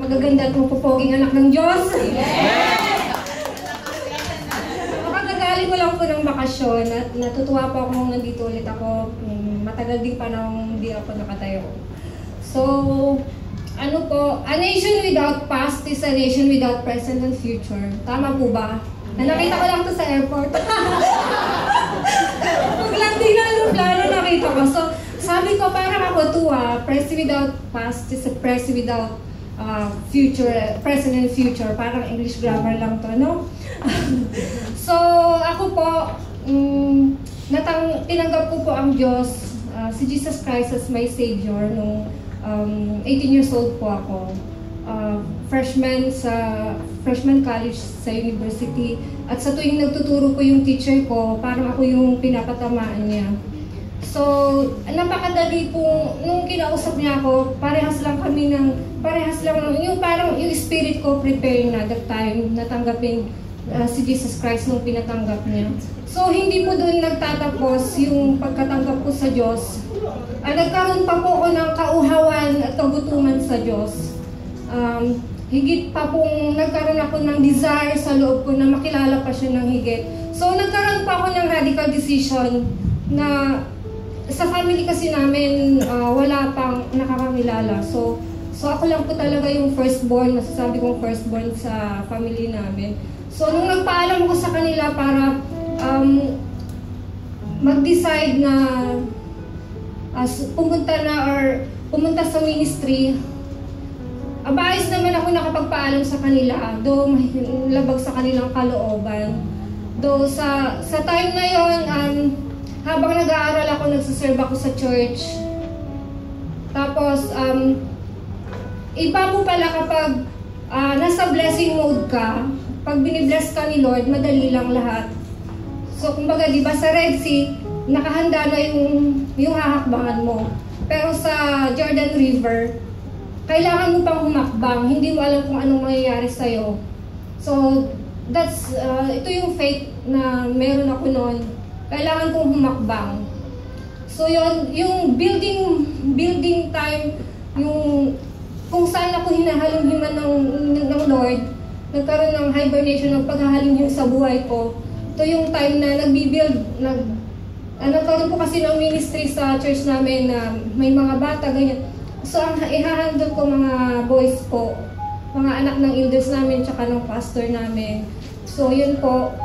magaganda at mapupoging anak ng Diyos. Makagagaling ko lang po ng bakasyon at natutuwa po ako nung nandito ulit ako. Matagal din pa nang hindi ako nakatayo. So, ano po, a nation without past is a nation without present and future. Tama po ba? Nakita ko lang to sa airport. Paglanding na ng plano, nakita ko. So, sabi ko, parang ako tuwa, present without past is a present without future, present and future. Parang English grammar lang to, no? So, ako po, tinanggap ko po ang Diyos, si Jesus Christ as my Savior nung 18 years old po ako. Freshman college sa university. At sa tuwing nagtuturo ko yung teacher ko, parang ako yung pinapatamaan niya. So, napakadali po, nung kinausap niya ako, parehas lang yung parang yung spirit ko preparing na that time, natanggapin si Jesus Christ nung pinatanggap niya. So, hindi po doon nagtatapos yung pagkatanggap ko sa Diyos. Nagkaroon pa po ako ng kauhawan at kagutuman sa Diyos. Higit pa pong nagkaroon ako ng desire sa loob ko na makilala pa siya ng higit. So, nagkaroon pa ako ng radical decision na sa family kasi namin, wala pang nakakakilala. So ako lang po talaga yung firstborn, masasabi kong firstborn sa family namin. So, nung nagpaalam ko sa kanila para mag-decide na pumunta sa ministry, ayos naman ako nakapagpaalam sa kanila, though labag sa kanilang kalooban. Though sa time na yon, habang nag-aaral ako, nagsiserve ako sa church. Tapos, iba po pala kapag nasa blessing mode ka, pag binibless ka ni Lord, madali lang lahat. So, kumbaga, di ba sa Red Sea, nakahanda na yung hahakbangan mo. Pero sa Jordan River, kailangan mo pang humakbang, hindi mo alam kung anong mangyayari sa'yo. So, ito yung faith na meron ako noon. Kailangan kong humakbang. So, yung building time, yung kung saan ako hinahalinghiman ng Lord, nagkaroon ng hibernation, ng paghahalinghin sa buhay ko. Ito yung time na nagkaroon po kasi ng ministry sa church namin na may mga bata, ganyan. So, ang ihahandle ko mga boys po, mga anak ng elders namin, tsaka ng pastor namin. So, yun po,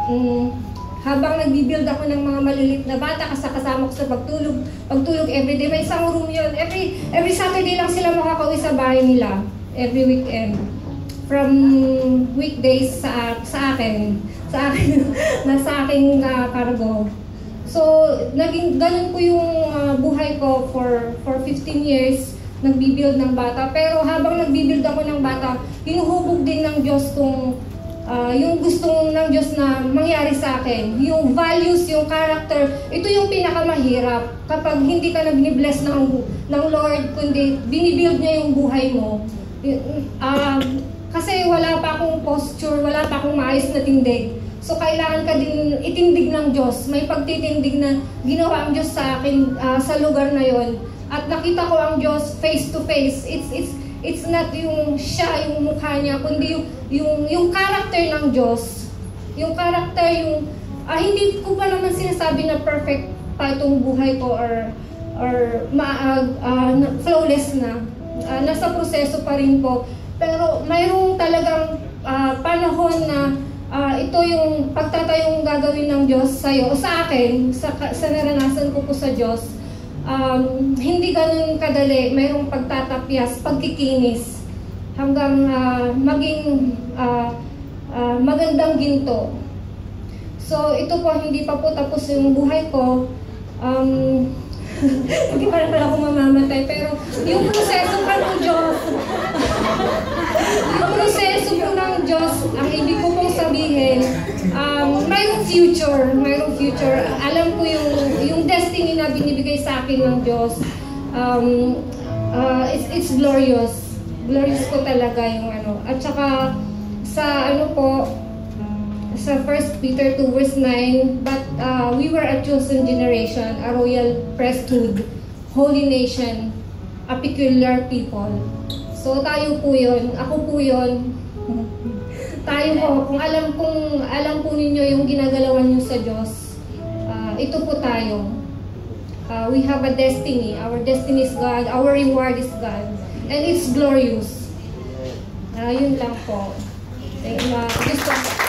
habang nagbibuild ako ng mga malilit na bata, kasama ko sa pagtulog everyday, may isang room yun. Every Saturday lang sila makakauwi sa bahay nila, every weekend. From weekdays sa akin, nasa aking cargo. So, naging ganun po yung buhay ko for 15 years. Nagbibuild ng bata, pero habang nagbibuild ako ng bata, hinuhubog din ng Diyos yung gusto ng Diyos na mangyari sa akin. Yung values, yung character, ito yung pinakamahirap kapag hindi ka nag-bless ng Lord, kundi binibuild niya yung buhay mo. Kasi wala pa akong posture, wala pa akong maayos na tindig. So, kailangan ka din itindig ng Diyos. May pagtitindig na ginawa ang Diyos sa akin sa lugar na yon. At nakita ko ang Diyos face to face. It's not yung siya, yung mukha niya, kundi yung character ng Diyos. Yung character, hindi ko pa naman sinasabi na perfect pa itong buhay ko or flawless na. Nasa proseso pa rin po. Pero mayroong talagang panahon na ito yung pagtatayong gagawin ng Diyos sa'yo, o sa akin, sa naranasan ko po sa Diyos. Hindi ganun kadali, mayroong pagtatapyas, pagkikinis, hanggang maging magandang ginto. So, ito po, hindi pa po tapos yung buhay ko. Hindi pa rin pala ako mamamatay, pero yung proseso pa ng Diyos, yung proseso po ng Diyos, ang ibig ko pong sabihin, mayroong future. Alam ko yung destiny na binibigay sa akin ng Diyos. It's glorious. Glorious ko talaga yung ano. At saka sa ano po, sa 1 Peter 2 verse 9, but we were a chosen generation, a royal priesthood, holy nation, a peculiar people. So tayo po yun, ako po yun. Tayo po, kung alam po ninyo yung ginagalawan nyo sa Diyos, ito po tayo. We have a destiny. Our destiny is God. Our reward is God. And it's glorious. Yun lang po. Thank you.